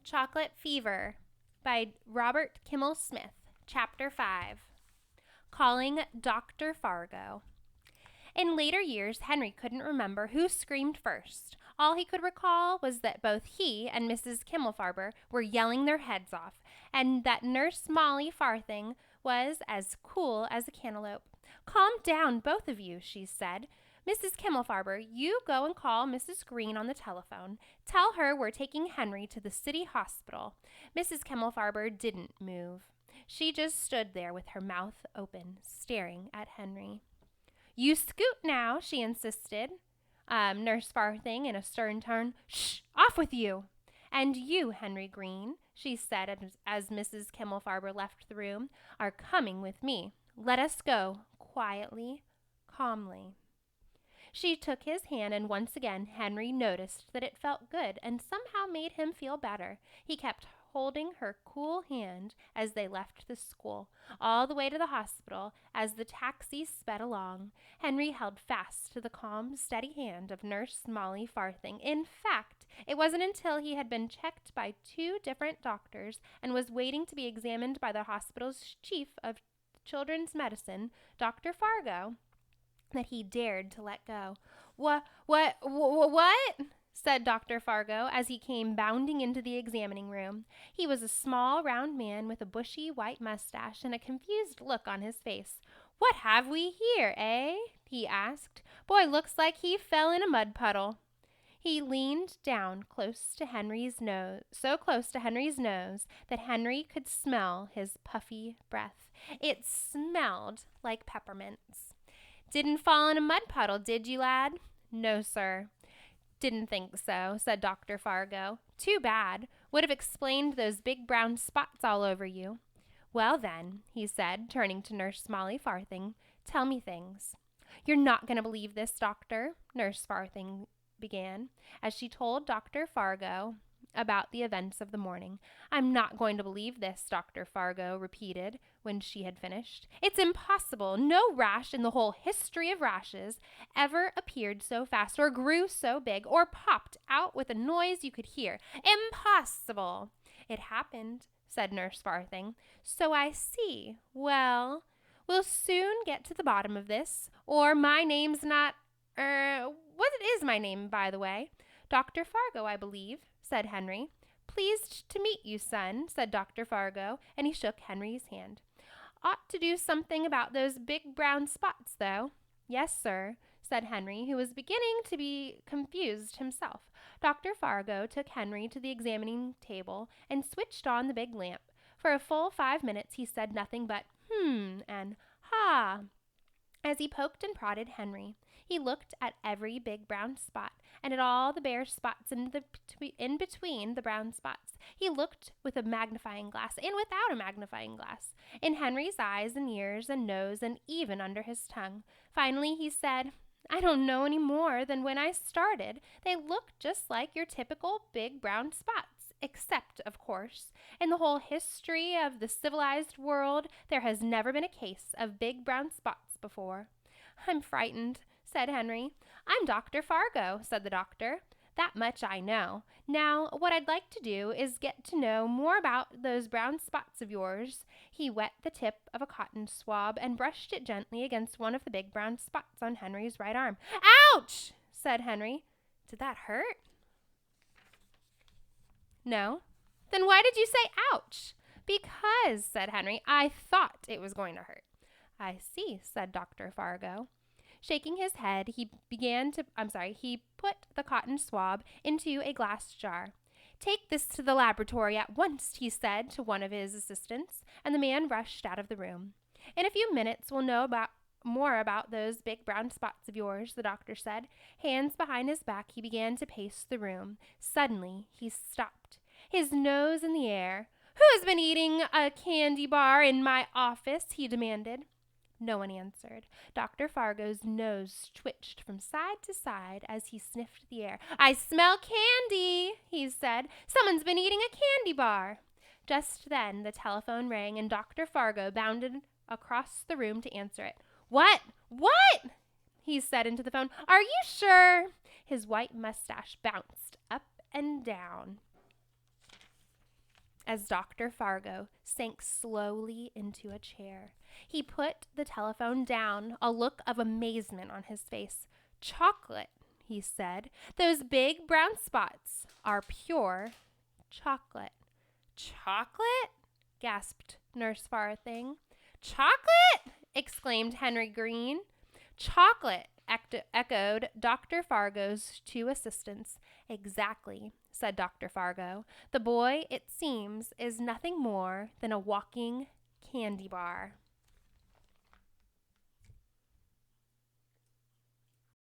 Chocolate Fever by Robert Kimmel Smith, Chapter 5. Calling Dr. Fargo. In later years, Henry couldn't remember who screamed first. All he could recall was that both he and Mrs. Kimmel were yelling their heads off, and that Nurse Molly Farthing was as cool as a cantaloupe. "Calm down, both of you," she said. "Mrs. Kimmel, you go and call Mrs. Green on the telephone. Tell her we're taking Henry to the city hospital." Mrs. Kimmel didn't move. She just stood there with her mouth open, staring at Henry. "You scoot now," she insisted. Nurse Farthing in a stern tone. "Shh! Off with you!" "And you, Henry Green," she said as Mrs. Kimmel left the room, "are coming with me. Let us go, quietly, calmly." She took his hand, and once again Henry noticed that it felt good and somehow made him feel better. He kept holding her cool hand as they left the school, all the way to the hospital. As the taxi sped along, Henry held fast to the calm, steady hand of Nurse Molly Farthing. In fact, it wasn't until he had been checked by 2 different doctors and was waiting to be examined by the hospital's chief of children's medicine, Dr. Fargo, that he dared to let go. What? Said Dr. Fargo as he came bounding into the examining room. He was a small, round man with a bushy white mustache and a confused look on his face. "What have we here, eh?" he asked. "Boy looks like he fell in a mud puddle." He leaned down close to Henry's nose, so close to Henry's nose that Henry could smell his puffy breath. It smelled like peppermints. "Didn't fall in a mud puddle, did you, lad?" "No, sir." "Didn't think so," said Dr. Fargo. "Too bad. Would have explained those big brown spots all over you." "Well, then," he said, turning to Nurse Molly Farthing, "tell me things." "You're not going to believe this, Doctor," Nurse Farthing began, as she told Dr. Fargo about the events of the morning. "I'm not going to believe this," Dr. Fargo repeated when she had finished. "It's impossible. No rash in the whole history of rashes ever appeared so fast, or grew so big, or popped out with a noise you could hear. Impossible." "It happened," said Nurse Farthing. "So I see. Well, we'll soon get to the bottom of this, or my name's not, what is my name, by the way?" "Dr. Fargo, I believe," said Henry. "Pleased to meet you, son," said Dr. Fargo, and he shook Henry's hand. "Ought to do something about those big brown spots, though." "Yes, sir," said Henry, who was beginning to be confused himself. Dr. Fargo took Henry to the examining table and switched on the big lamp. For a full 5 minutes he said nothing but and "ha" as he poked and prodded Henry. He looked at every big brown spot and at all the bare spots in between the brown spots. He looked with a magnifying glass and without a magnifying glass, in Henry's eyes and ears and nose and even under his tongue. Finally he said, "I don't know any more than when I started. They look just like your typical big brown spots, except, of course, in the whole history of the civilized world, there has never been a case of big brown spots before." "I'm frightened," said Henry. "I'm Dr. Fargo," said the doctor. "That much I know. Now, what I'd like to do is get to know more about those brown spots of yours." He wet the tip of a cotton swab and brushed it gently against one of the big brown spots on Henry's right arm. "Ouch!" said Henry. "Did that hurt?" "No." "Then why did you say ouch?" "Because," said Henry, "I thought it was going to hurt." "I see," said Dr. Fargo. Shaking his head, he put the cotton swab into a glass jar. "Take this to the laboratory at once," he said to one of his assistants, and the man rushed out of the room. "In a few minutes we'll know more about those big brown spots of yours," the doctor said. Hands behind his back, he began to pace the room. Suddenly he stopped, his nose in the air. "Who has been eating a candy bar in my office?" he demanded. No one answered. Dr. Fargo's nose twitched from side to side as he sniffed the air. "I smell candy," he said. "Someone's been eating a candy bar." Just then the telephone rang and Dr. Fargo bounded across the room to answer it. What?" he said into the phone. "Are you sure?" His white mustache bounced up and down. as Dr. Fargo sank slowly into a chair. He put the telephone down, a look of amazement on his face. "Chocolate," he said. "Those big brown spots are pure chocolate." "Chocolate?" gasped Nurse Farthing. "Chocolate!" exclaimed Henry Green. "Chocolate," echoed Dr. Fargo's two assistants. "Exactly," said Dr. Fargo. "The boy, it seems, is nothing more than a walking candy bar."